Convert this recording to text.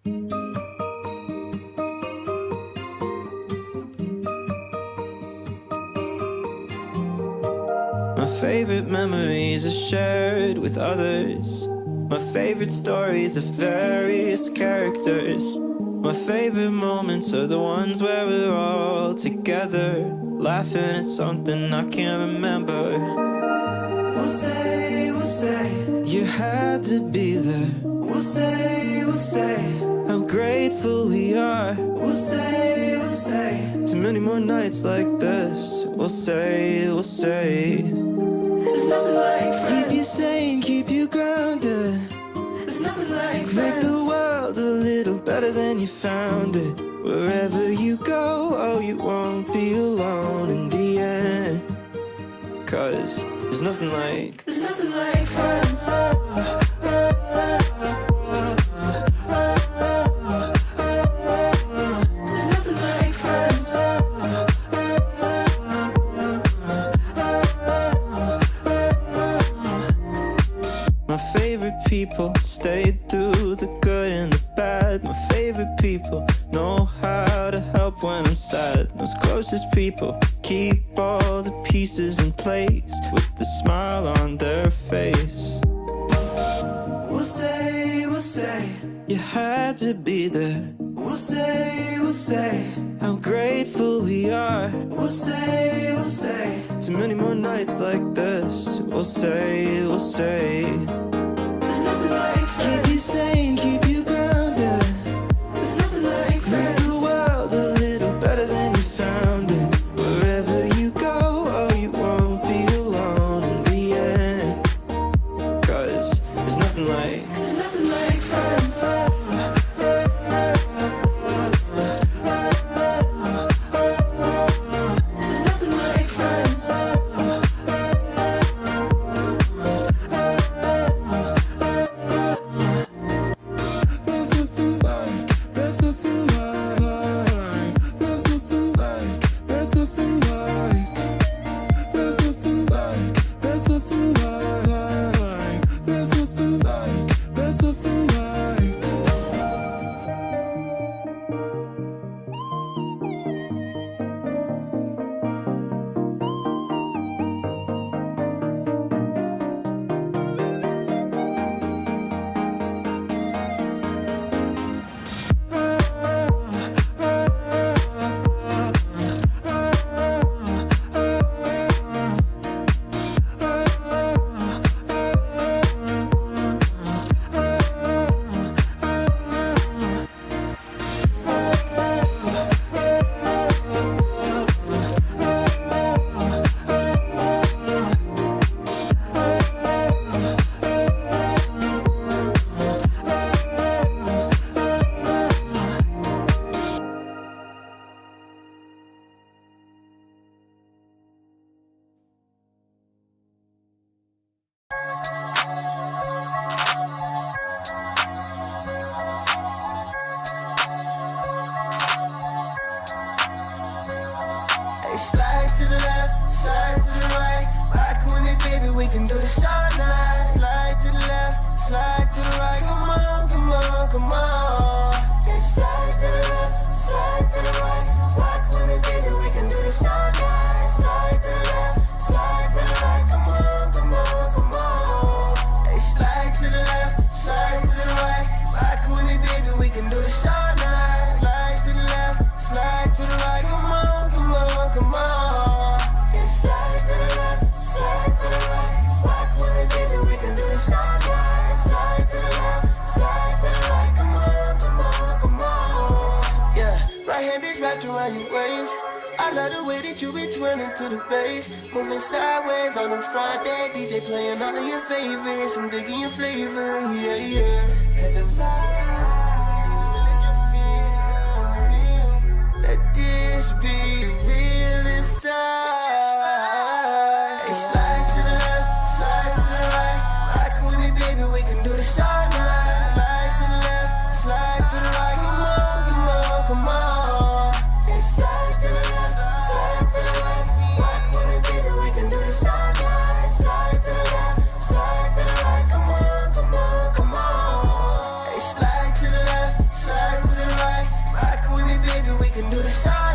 My favorite memories are shared with others. My favorite stories of various characters. My favorite moments are the ones where we're all together, laughing at something I can't remember. We'll say, you had to be there. We'll say, how grateful we are. We'll say, too many more nights like this. We'll say, there's nothing like friends. Keep you sane, keep you grounded. There's nothing like friends. Make the world a little better than you found it. Wherever you go, oh, you won't be alone in the end. 'Cause there's nothing like friends. People stayed through the good and the bad. My favorite people know how to help when I'm sad. Those closest people keep all the pieces in place with the smile on their face. We'll say, you had to be there. We'll say, how grateful we are. We'll say, too many more nights like this. We'll say. Keep you sane, keep you grounded. There's nothing like friends. Make the world a little better than you found it. Wherever you go, oh, you won't be alone in the end. 'Cause there's nothing like friends. Slide to the left, slide to the right. Rock with me, baby, we can do this all night. Slide to the left, slide to the right. Come on, come on, come on. Yeah, slide to the left, slide to the right. Rock with me, baby, we can do this all night. Slide to the left, slide to the right. Come on, come on, come on. Hey, slide to the left, slide to the right. Rock with me, baby, we can do this all night. Slide to the left, slide to the right. Come on, come on, come on. Yeah, slide to the left, slide to the right. Rock with me, baby, we can do this all night. Slide to the left, slide to the right. Come on, come on, come on. Yeah, right hand is wrapped around your waist. I love the way that you be twirling to the bass. Moving sideways on a Friday. DJ playing all of your favorites. I'm digging your flavor, yeah, yeah. Cause the vibe. Let this be real inside. Hey, slide to the left, slide to the right. Rock with me, baby, we can do this all night. Slide to the left, slide to the right. Come on, come on, come on. Yeah, slide to the left, slide to the right. Rock with me, baby, we can do this all night. Slide to the left, slide to the right. Come on, come on, come on. Hey, slide to the left, slide can do this all